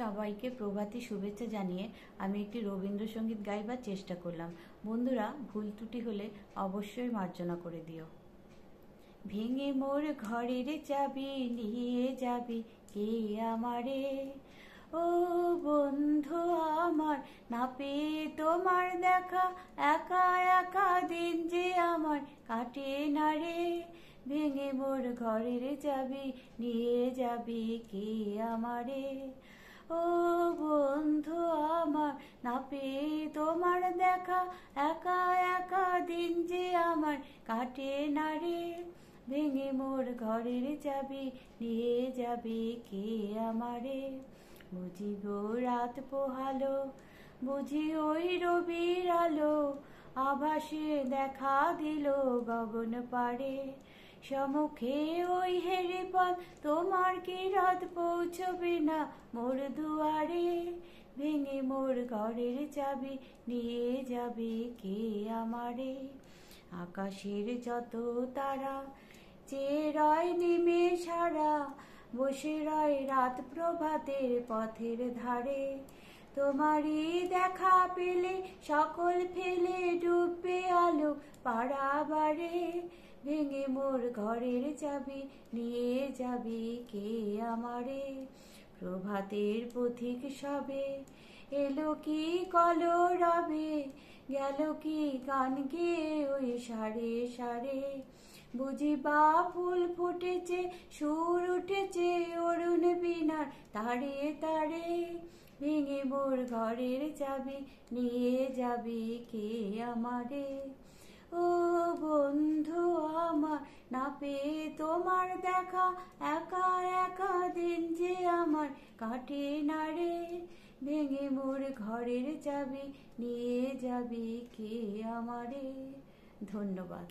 সবাইকে প্রভাতী শুভেচ্ছা জানিয়ে আমি একটি রবীন্দ্রসঙ্গীত গাইবার চেষ্টা করলাম। বন্ধুরা, ভুল ত্রুটি হলে অবশ্যই মার্জনা করে দিও। ভেঙে মোর ঘরের চাবি নিয়ে যাবি কে আমারে, ও বন্ধু আমার, না পেয়ে তোমার দেখা একা একা দিন যে আমার কাটে না রে। ভেঙে মোর ঘরের চাবি নিয়ে যাবি কে আমারে, ও বন্ধু আমার, না পেয়ে তোমার দেখা একা একা দিন যে আমার কাটে না রে। ভেঙে মোর ঘরের চাবি নিয়ে যাবি কে আমারে। বুঝি গো রাত পোহালো, বুঝি ওই রবির আলো, আভাসে দেখা দিল গগন পারে। সমুখে ওই হেরে পথ, তোমার কি রাত পৌঁছবে না মোর দুয়ারে। ভেঙে মোর ঘরের চাবি নিয়ে যাবি কে আমারে। আকাশের যত তারা চেয়ে রয় নিমেষ হারা, বসে রয় রাত প্রভাতের পথের ধারে। তোমারই দেখা পেলে সকল ফেলে ডুববে আলো পাড়াবারে। ভেঙে মোর ঘরের চাবি নিয়ে যাবি কে আমারে। প্রভাতের পথিক সবে এলো কি কলরবে, গেল কি গান গেয়ে ওই সারে সারে। বুঝি বা ফুল ফুটেছে, সুর উঠেছে অরুণ বীণার তারে তারে। ভেঙে মোর ঘরের চাবি নিয়ে যাবি কে আমারে, ও বন্ধু আমার, না পেয়ে তোমার দেখা একা একা দিন যে আমার কাটে না রে। ভেঙে মোর ঘরের চাবি নিয়ে যাবি কে আমারে। ধন্যবাদ।